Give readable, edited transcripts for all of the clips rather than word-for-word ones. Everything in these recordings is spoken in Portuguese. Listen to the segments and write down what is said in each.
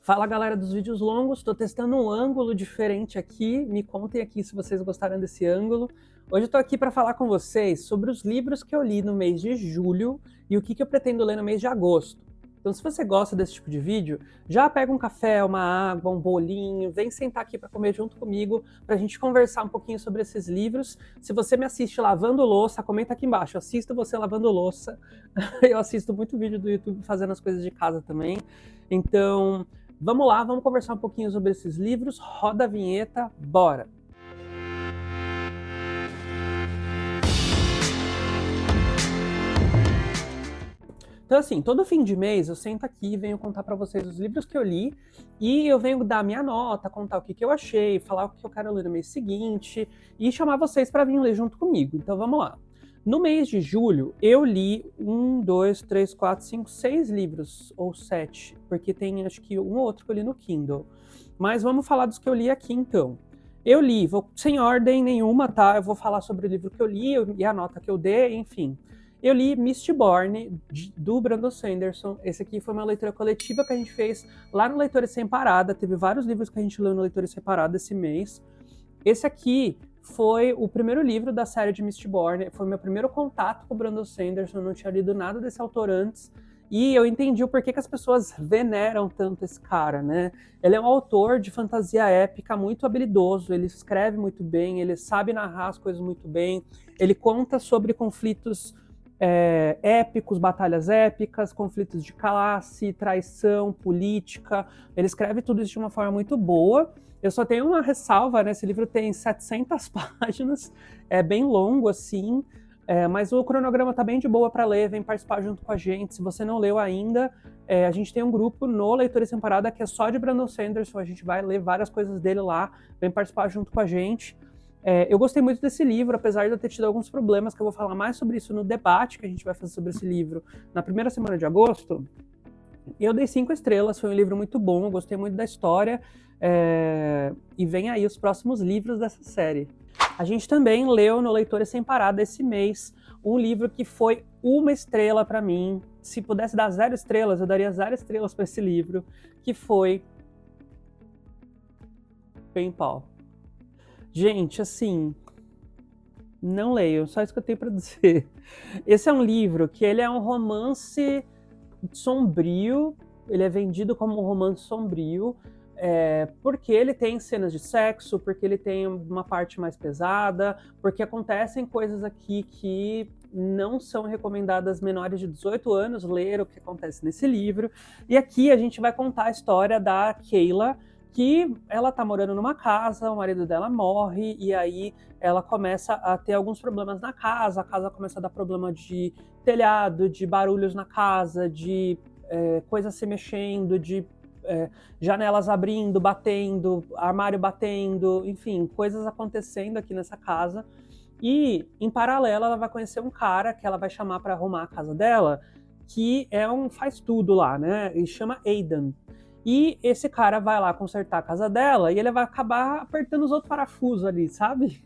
Fala galera dos vídeos longos, estou testando um ângulo diferente aqui, me contem aqui se vocês gostaram desse ângulo. Hoje eu estou aqui para falar com vocês sobre os livros que eu li no mês de julho e o que eu pretendo ler no mês de agosto. Então se você gosta desse tipo de vídeo, já pega um café, uma água, um bolinho, vem sentar aqui para comer junto comigo, para a gente conversar um pouquinho sobre esses livros. Se você me assiste lavando louça, comenta aqui embaixo, eu assisto você lavando louça, eu assisto muito vídeo do YouTube fazendo as coisas de casa também. Então vamos lá, vamos conversar um pouquinho sobre esses livros. Roda a vinheta, bora! Então assim, todo fim de mês eu sento aqui e venho contar para vocês os livros que eu li e eu venho dar minha nota, contar o que eu achei, falar o que eu quero ler no mês seguinte e chamar vocês para vir ler junto comigo. Então vamos lá. No mês de julho, eu li 6 livros, ou 7, porque tem acho que um ou outro que eu li no Kindle. Mas vamos falar dos que eu li aqui então. Eu li, vou sem ordem nenhuma, tá? Eu vou falar sobre o livro que eu li e a nota que eu dei, enfim. Eu li Mistborn, do Brandon Sanderson. Esse aqui foi uma leitura coletiva que a gente fez lá no Leitores Sem Parada. Teve vários livros que a gente leu no Leitores Sem Parada esse mês. Esse aqui foi o primeiro livro da série de Mistborn, foi meu primeiro contato com o Brandon Sanderson, eu não tinha lido nada desse autor antes, e eu entendi o porquê que as pessoas veneram tanto esse cara, né? Ele é um autor de fantasia épica muito habilidoso, ele escreve muito bem, ele sabe narrar as coisas muito bem, ele conta sobre conflitos épicos, batalhas épicas, conflitos de classe, traição, política, ele escreve tudo isso de uma forma muito boa. Eu só tenho uma ressalva, né? Esse livro tem 700 páginas, é bem longo assim, mas o cronograma tá bem de boa para ler, vem participar junto com a gente. Se você não leu ainda, a gente tem um grupo no Leitores Sem Parada que é só de Brandon Sanderson, a gente vai ler várias coisas dele lá, vem participar junto com a gente. Eu gostei muito desse livro, apesar de eu ter tido alguns problemas, que eu vou falar mais sobre isso no debate que a gente vai fazer sobre esse livro na primeira semana de agosto. Eu dei 5 estrelas, foi um livro muito bom, eu gostei muito da história, e vem aí os próximos livros dessa série. A gente também leu no Leitores Sem Parada esse mês um livro que foi 1 estrela para mim. Se pudesse dar 0 estrelas, eu daria 0 estrelas para esse livro, que foi Penpal. Gente, assim, não leio, só isso que eu tenho para dizer. Esse é um livro que ele é um romance sombrio, ele é vendido como um romance sombrio, porque ele tem cenas de sexo, porque ele tem uma parte mais pesada, porque acontecem coisas aqui que não são recomendadas menores de 18 anos ler o que acontece nesse livro. E aqui a gente vai contar a história da Kayla, que ela tá morando numa casa, o marido dela morre, e aí ela começa a ter alguns problemas na casa, a casa começa a dar problema de telhado, de barulhos na casa, de coisas se mexendo, de janelas abrindo, batendo, armário batendo, enfim, coisas acontecendo aqui nessa casa. E, em paralelo, ela vai conhecer um cara que ela vai chamar para arrumar a casa dela, que é um faz-tudo lá, né? E chama Aidan. E esse cara vai lá consertar a casa dela e ele vai acabar apertando os outros parafusos ali, sabe?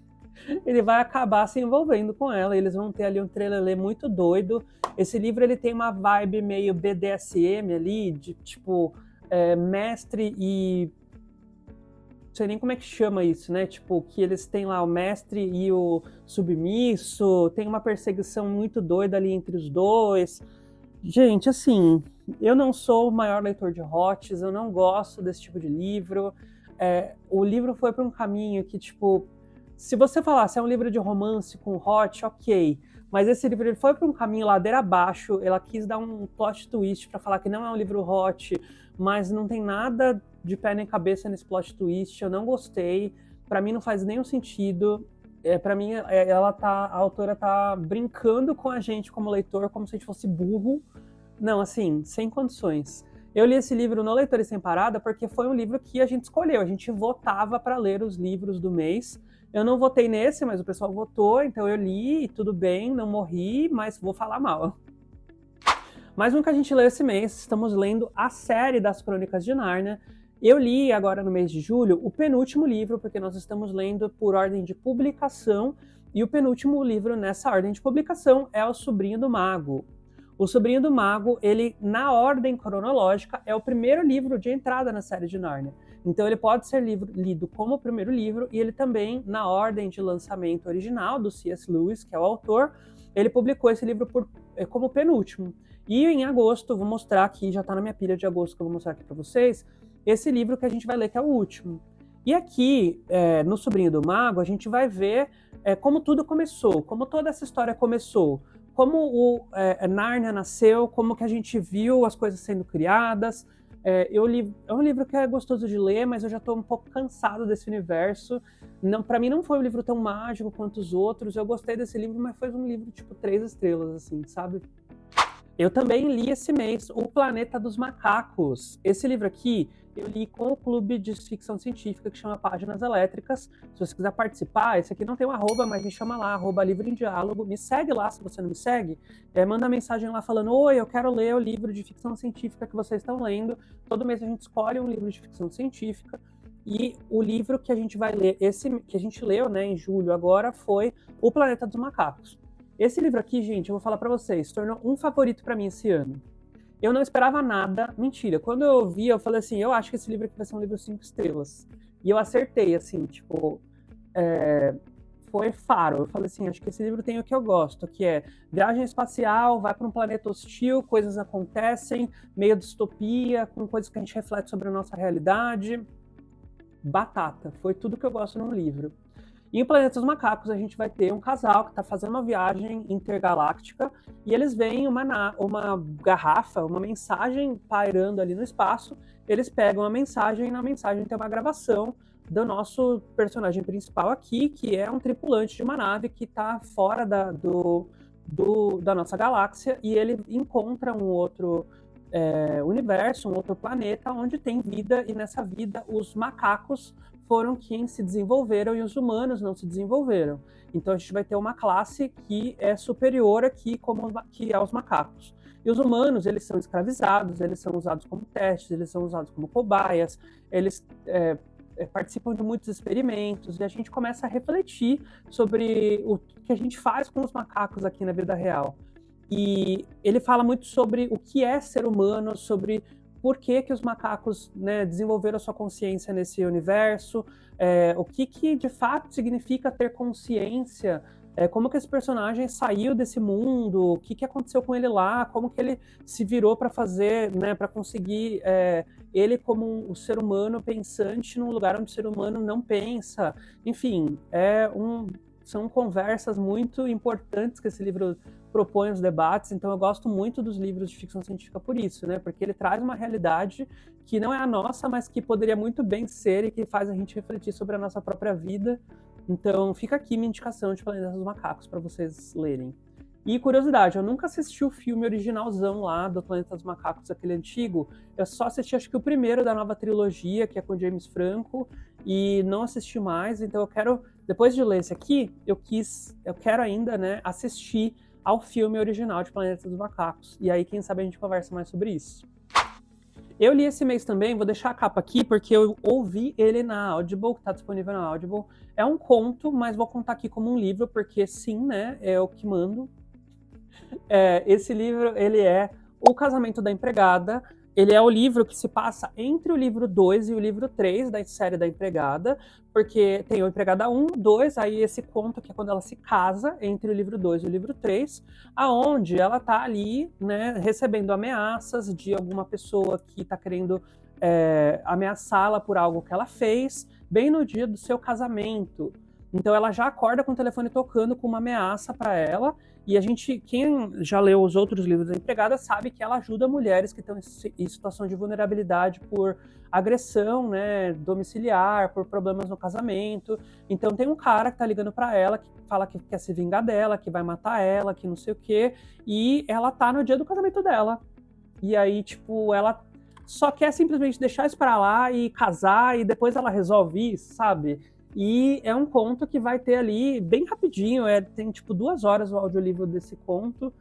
Ele vai acabar se envolvendo com ela, eles vão ter ali um trelelê muito doido. Esse livro ele tem uma vibe meio BDSM ali, de tipo mestre e... não sei nem como é que chama isso, né? Tipo, que eles têm lá o mestre e o submisso, tem uma perseguição muito doida ali entre os dois. Gente, assim, eu não sou o maior leitor de hots, eu não gosto desse tipo de livro. O livro foi para um caminho que, tipo, se você falasse é um livro de romance com hot, ok. Mas esse livro ele foi para um caminho ladeira abaixo, ela quis dar um plot twist para falar que não é um livro hot, mas não tem nada de pé nem cabeça nesse plot twist, eu não gostei, para mim não faz nenhum sentido. Para mim, a autora tá brincando com a gente como leitor, como se a gente fosse burro. Não, assim, sem condições. Eu li esse livro no Leitores Sem Parada porque foi um livro que a gente escolheu. A gente votava para ler os livros do mês. Eu não votei nesse, mas o pessoal votou, então eu li e tudo bem, não morri, mas vou falar mal. Mais um que a gente leu esse mês, estamos lendo a série das Crônicas de Nárnia. Eu li agora no mês de julho o penúltimo livro, porque nós estamos lendo por ordem de publicação, e o penúltimo livro nessa ordem de publicação é O Sobrinho do Mago. O Sobrinho do Mago, ele, na ordem cronológica, é o primeiro livro de entrada na série de Nárnia. Então ele pode ser lido como o primeiro livro, e ele também, na ordem de lançamento original do C.S. Lewis, que é o autor, ele publicou esse livro como penúltimo. E em agosto, vou mostrar aqui, já está na minha pilha de agosto que eu vou mostrar aqui para vocês, esse livro que a gente vai ler, que é o último. E aqui, no Sobrinho do Mago, a gente vai ver como tudo começou, como toda essa história começou, como o Nárnia nasceu, como que a gente viu as coisas sendo criadas. É um livro que é gostoso de ler, mas eu já estou um pouco cansado desse universo. Para mim não foi um livro tão mágico quanto os outros. Eu gostei desse livro, mas foi um livro tipo 3 estrelas, assim, sabe? Eu também li esse mês O Planeta dos Macacos. Esse livro aqui eu li com o clube de ficção científica que chama Páginas Elétricas. Se você quiser participar, esse aqui não tem um arroba, mas me chama lá, @livro em diálogo. Me segue lá se você não me segue. Manda mensagem lá falando: oi, eu quero ler o livro de ficção científica que vocês estão lendo. Todo mês a gente escolhe um livro de ficção científica. E o livro que a gente vai ler, esse que a gente leu, né, em julho agora, foi O Planeta dos Macacos. Esse livro aqui, gente, eu vou falar pra vocês, se tornou um favorito pra mim esse ano. Eu não esperava nada, mentira. Quando eu vi, eu falei assim, eu acho que esse livro aqui vai ser um livro 5 estrelas. E eu acertei, assim, tipo, foi faro. Eu falei assim, acho que esse livro tem o que eu gosto, que é viagem espacial, vai para um planeta hostil, coisas acontecem, meio distopia, com coisas que a gente reflete sobre a nossa realidade. Batata, foi tudo que eu gosto num livro. E em Planeta dos Macacos a gente vai ter um casal que está fazendo uma viagem intergaláctica e eles veem uma garrafa, uma mensagem pairando ali no espaço. Eles pegam a mensagem e na mensagem tem uma gravação do nosso personagem principal aqui, que é um tripulante de uma nave que está fora da nossa galáxia, e ele encontra um outro universo, um outro planeta onde tem vida, e nessa vida os macacos foram quem se desenvolveram e os humanos não se desenvolveram. Então a gente vai ter uma classe que é superior aqui que aos macacos. E os humanos, eles são escravizados, eles são usados como testes, eles são usados como cobaias, eles participam de muitos experimentos, e a gente começa a refletir sobre o que a gente faz com os macacos aqui na vida real. E ele fala muito sobre o que é ser humano, sobre por que os macacos, né, desenvolveram a sua consciência nesse universo, o que de fato significa ter consciência, como que esse personagem saiu desse mundo, o que aconteceu com ele lá, como que ele se virou para fazer, né, para conseguir ele como um ser humano pensante num lugar onde o ser humano não pensa. Enfim, são conversas muito importantes que esse livro propõe os debates, então eu gosto muito dos livros de ficção científica por isso, né? Porque ele traz uma realidade que não é a nossa, mas que poderia muito bem ser e que faz a gente refletir sobre a nossa própria vida. Então fica aqui minha indicação de Planeta dos Macacos para vocês lerem. E curiosidade, eu nunca assisti o filme originalzão lá do Planeta dos Macacos, aquele antigo. Eu só assisti, acho que o primeiro da nova trilogia, que é com James Franco, e não assisti mais. Então eu quero, depois de ler esse aqui, eu quero ainda, né, assistir ao filme original de Planeta dos Macacos. E aí, quem sabe a gente conversa mais sobre isso. Eu li esse mês também, vou deixar a capa aqui, porque eu ouvi ele na Audible, que está disponível na Audible. É um conto, mas vou contar aqui como um livro, porque sim, né, é o que mando. Esse livro, ele é O Casamento da Empregada. Ele é o livro que se passa entre o livro 2 e o livro 3 da série da Empregada, porque tem o Empregada 1, 2, aí esse conto que é quando ela se casa, entre o livro 2 e o livro 3, aonde ela tá ali, né, recebendo ameaças de alguma pessoa que tá querendo ameaçá-la por algo que ela fez, bem no dia do seu casamento. Então ela já acorda com o telefone tocando com uma ameaça para ela, e quem já leu os outros livros da Empregada sabe que ela ajuda mulheres que estão em situação de vulnerabilidade por agressão, né, domiciliar, por problemas no casamento. Então tem um cara que tá ligando para ela, que fala que quer se vingar dela, que vai matar ela, que não sei o quê, e ela tá no dia do casamento dela. E aí, tipo, ela só quer simplesmente deixar isso pra lá e casar, e depois ela resolve isso, sabe? E é um conto que vai ter ali bem rapidinho, tem tipo 2 horas o audiolivro desse conto.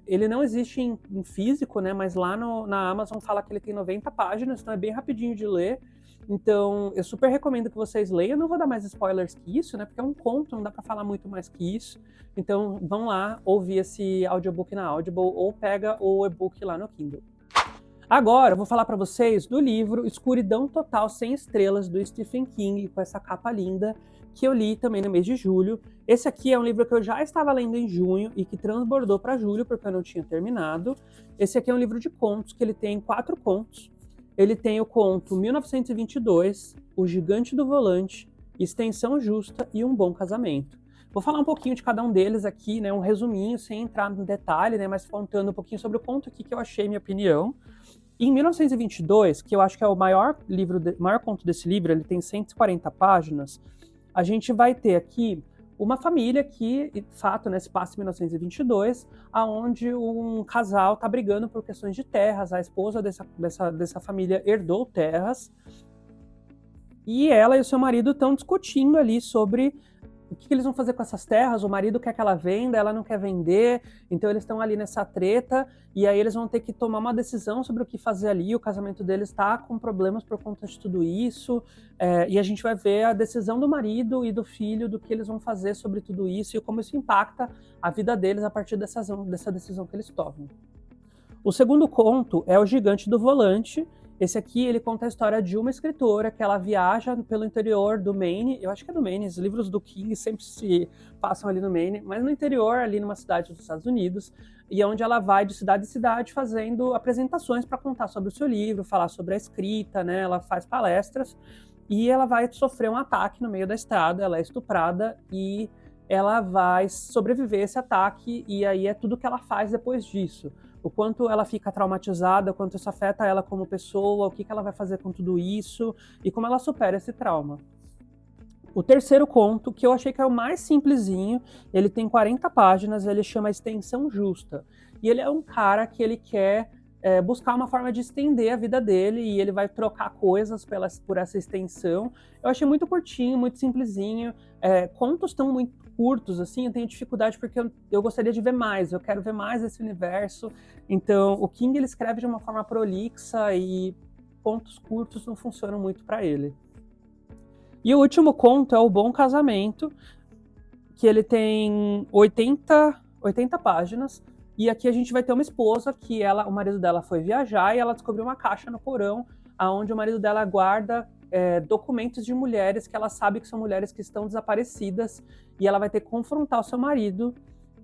Ele não existe em físico, né? Mas lá na Amazon fala que ele tem 90 páginas, então é bem rapidinho de ler. Então, eu super recomendo que vocês leiam. Eu não vou dar mais spoilers que isso, né? Porque é um conto, não dá pra falar muito mais que isso. Então, vão lá ouvir esse audiobook na Audible ou pega o e-book lá no Kindle. Agora, eu vou falar para vocês do livro Escuridão Total Sem Estrelas, do Stephen King, com essa capa linda, que eu li também no mês de julho. Esse aqui é um livro que eu já estava lendo em junho e que transbordou para julho, porque eu não tinha terminado. Esse aqui é um livro de contos, que ele tem 4 contos. Ele tem o conto 1922, O Gigante do Volante, Extensão Justa e Um Bom Casamento. Vou falar um pouquinho de cada um deles aqui, né, um resuminho, sem entrar no detalhe, né, mas contando um pouquinho sobre o conto aqui que eu achei, minha opinião. Em 1922, que eu acho que é o maior conto desse livro, ele tem 140 páginas, a gente vai ter aqui uma família que, de fato, né, se passa em 1922, aonde um casal está brigando por questões de terras, a esposa dessa família herdou terras, e ela e o seu marido estão discutindo ali sobre o que eles vão fazer com essas terras. O marido quer que ela venda, ela não quer vender, então eles estão ali nessa treta, e aí eles vão ter que tomar uma decisão sobre o que fazer ali. O casamento deles está com problemas por conta de tudo isso, e a gente vai ver a decisão do marido e do filho, do que eles vão fazer sobre tudo isso, e como isso impacta a vida deles a partir dessa decisão que eles tomam. O segundo conto é O Gigante do Volante. Esse aqui, ele conta a história de uma escritora que ela viaja pelo interior do Maine. Eu acho que é do Maine, os livros do King sempre se passam ali no Maine, mas no interior, ali numa cidade dos Estados Unidos, e é onde ela vai de cidade em cidade fazendo apresentações para contar sobre o seu livro, falar sobre a escrita, né? Ela faz palestras, e ela vai sofrer um ataque no meio da estrada, ela é estuprada, e ela vai sobreviver a esse ataque, e aí é tudo que ela faz depois disso. O quanto ela fica traumatizada, o quanto isso afeta ela como pessoa, o que ela vai fazer com tudo isso e como ela supera esse trauma. O terceiro conto, que eu achei que é o mais simplesinho, ele tem 40 páginas, ele chama Extensão Justa. E ele é um cara que ele quer buscar uma forma de estender a vida dele, e ele vai trocar coisas por essa extensão. Eu achei muito curtinho, muito simplesinho. Contos tão muito curtos, assim, eu tenho dificuldade porque eu gostaria de ver mais, eu quero ver mais esse universo. Então, o King, ele escreve de uma forma prolixa e contos curtos não funcionam muito para ele. E o último conto é O Bom Casamento, que ele tem 80 páginas, e aqui a gente vai ter uma esposa que o marido dela foi viajar e ela descobriu uma caixa no porão, onde o marido dela guarda documentos de mulheres que ela sabe que são mulheres que estão desaparecidas, e ela vai ter que confrontar o seu marido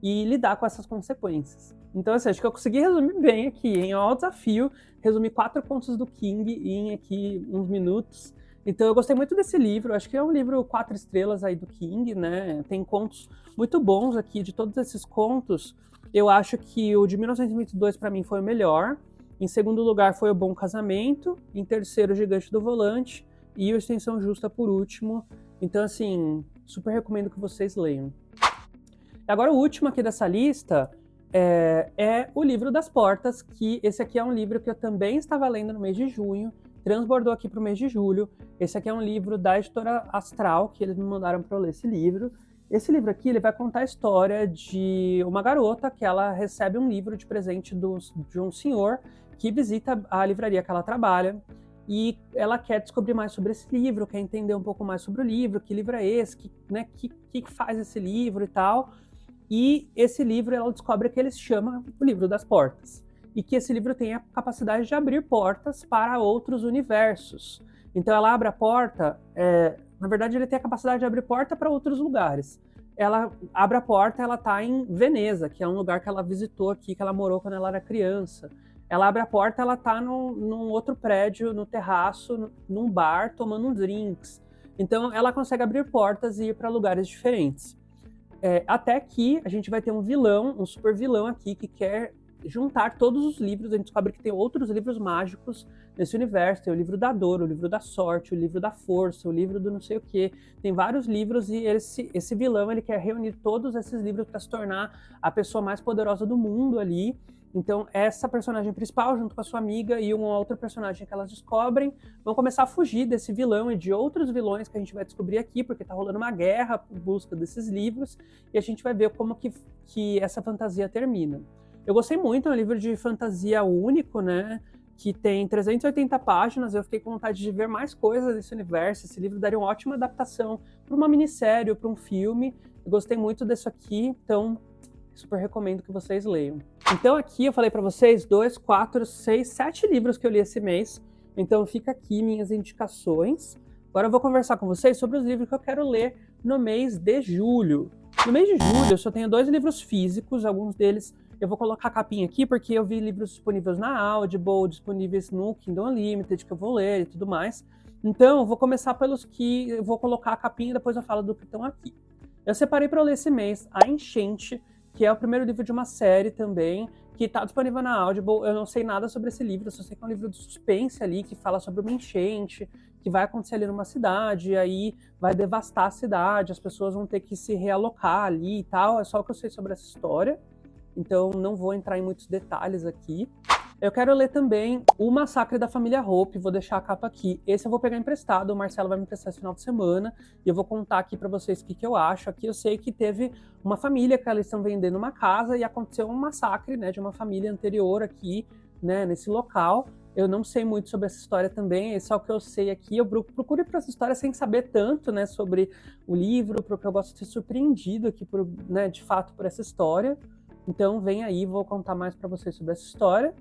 e lidar com essas consequências. Então, assim, acho que eu consegui resumir bem aqui, em um desafio, resumir 4 contos do King em aqui uns minutos. Então eu gostei muito desse livro, acho que é um livro 4 estrelas aí do King, né? Tem contos muito bons aqui, de todos esses contos. Eu acho que o de 1922 para mim foi o melhor. Em segundo lugar foi O Bom Casamento, em terceiro O Gigante do Volante, e o Extensão Justa por último. Então, assim, super recomendo que vocês leiam. Agora, o último aqui dessa lista é O Livro das Portas, que esse aqui é um livro que eu também estava lendo no mês de junho, transbordou aqui para o mês de julho. Esse aqui é um livro da editora Astral, que eles me mandaram para eu ler esse livro. Esse livro aqui, ele vai contar a história de uma garota que ela recebe um livro de presente de um senhor que visita a livraria que ela trabalha, e ela quer descobrir mais sobre esse livro, quer entender um pouco mais sobre o livro, que livro é esse, que faz esse livro e tal. E esse livro, ela descobre que ele se chama O Livro das Portas, e que esse livro tem a capacidade de abrir portas para outros universos. Então ela abre a porta, na verdade ele tem a capacidade de abrir porta para outros lugares. Ela abre a porta, ela está em Veneza, que é um lugar que ela visitou aqui, que ela morou quando ela era criança. Ela abre a porta, ela está num outro prédio, no terraço, num bar, tomando uns drinks. Então ela consegue abrir portas e ir para lugares diferentes. Até que a gente vai ter um vilão, um super vilão aqui, que quer juntar todos os livros. A gente descobre que tem outros livros mágicos nesse universo. Tem o livro da dor, o livro da sorte, o livro da força, o livro do não sei o quê. Tem vários livros, e esse vilão, ele quer reunir todos esses livros para se tornar a pessoa mais poderosa do mundo ali. Então essa personagem principal, junto com a sua amiga e uma outra personagem que elas descobrem, vão começar a fugir desse vilão e de outros vilões que a gente vai descobrir aqui, porque tá rolando uma guerra por busca desses livros, e a gente vai ver como que essa fantasia termina. Eu gostei muito, é um livro de fantasia único, né? que tem 380 páginas. Eu fiquei com vontade de ver mais coisas desse universo. Esse livro daria uma ótima adaptação para uma minissérie ou para um filme. Eu gostei muito disso aqui, então super recomendo que vocês leiam. Então aqui eu falei para vocês 2, 4, 6, 7 livros que eu li esse mês. Então fica aqui minhas indicações. Agora eu vou conversar com vocês sobre os livros que eu quero ler no mês de julho. No mês de julho eu só tenho 2 livros físicos, alguns deles eu vou colocar a capinha aqui porque eu vi livros disponíveis na Audible, disponíveis no Kindle Unlimited, que eu vou ler e tudo mais. Então eu vou começar pelos que eu vou colocar a capinha e depois eu falo do que estão aqui. Eu separei para ler esse mês A Enchente, que é o primeiro livro de uma série também, que está disponível na Audible. Eu não sei nada sobre esse livro, eu só sei que é um livro de suspense ali, que fala sobre uma enchente, que vai acontecer ali numa cidade, e aí vai devastar a cidade, as pessoas vão ter que se realocar ali e tal. É só o que eu sei sobre essa história, então não vou entrar em muitos detalhes aqui. Eu quero ler também O Massacre da Família Hope, vou deixar a capa aqui. Esse eu vou pegar emprestado, o Marcelo vai me emprestar esse final de semana, e eu vou contar aqui pra vocês o que eu acho. Aqui eu sei que teve uma família que eles estão vendendo uma casa e aconteceu um massacre, né, de uma família anterior aqui, né, nesse local. Eu não sei muito sobre essa história também, é só o que eu sei aqui. Eu procuro ir para essa história sem saber tanto, né, sobre o livro, porque eu gosto de ser surpreendido aqui, né, de fato, por essa história. Então vem aí, vou contar mais para vocês sobre essa história.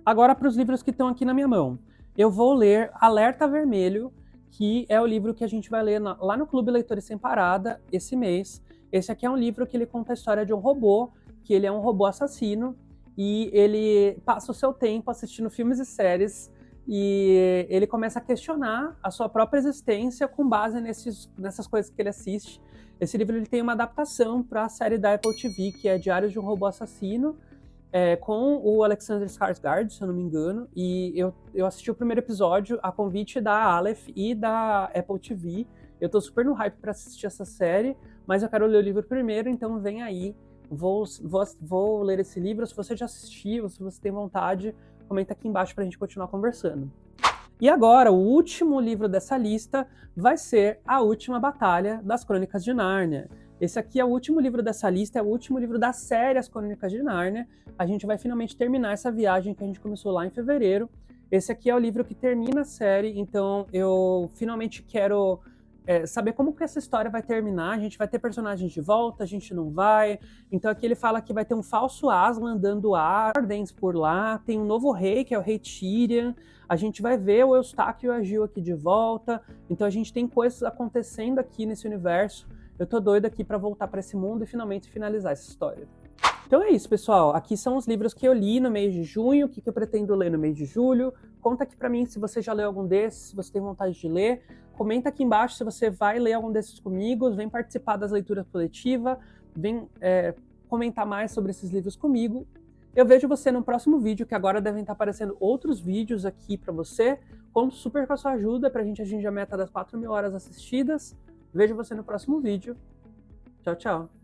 Agora para os livros que estão aqui na minha mão. Eu vou ler Alerta Vermelho, que é o livro que a gente vai ler lá no Clube Leitores Sem Parada esse mês. Esse aqui é um livro que ele conta a história de um robô, que ele é um robô assassino, e ele passa o seu tempo assistindo filmes e séries, e ele começa a questionar a sua própria existência com base nessas coisas que ele assiste. Esse livro ele tem uma adaptação para a série da Apple TV, que é Diários de um Robô Assassino, com o Alexander Skarsgård, se eu não me engano, e eu assisti o primeiro episódio a convite da Aleph e da Apple TV. Eu tô super no hype para assistir essa série, mas eu quero ler o livro primeiro, então vem aí. Vou ler esse livro. Se você já assistiu, se você tem vontade, comenta aqui embaixo pra gente continuar conversando. E agora, o último livro dessa lista vai ser A Última Batalha das Crônicas de Nárnia. Esse aqui é o último livro dessa lista, é o último livro da série As Crônicas de Nárnia. A gente vai finalmente terminar essa viagem que a gente começou lá em fevereiro. Esse aqui é o livro que termina a série, então eu finalmente quero saber como que essa história vai terminar. A gente vai ter personagens de volta, a gente não vai. Então aqui ele fala que vai ter um falso Aslan dando ordens por lá, tem um novo rei, que é o rei Tyrion. A gente vai ver o Eustáquio e o Agil aqui de volta. Então a gente tem coisas acontecendo aqui nesse universo. Eu tô doida aqui para voltar para esse mundo e finalmente finalizar essa história. Então é isso, pessoal. Aqui são os livros que eu li no mês de junho, o que eu pretendo ler no mês de julho. Conta aqui para mim se você já leu algum desses, se você tem vontade de ler. Comenta aqui embaixo se você vai ler algum desses comigo, vem participar das leituras coletivas, vem comentar mais sobre esses livros comigo. Eu vejo você no próximo vídeo, que agora devem estar aparecendo outros vídeos aqui para você. Conto super com a sua ajuda para a gente atingir a meta das 4.000 horas assistidas. Vejo você no próximo vídeo. Tchau, tchau.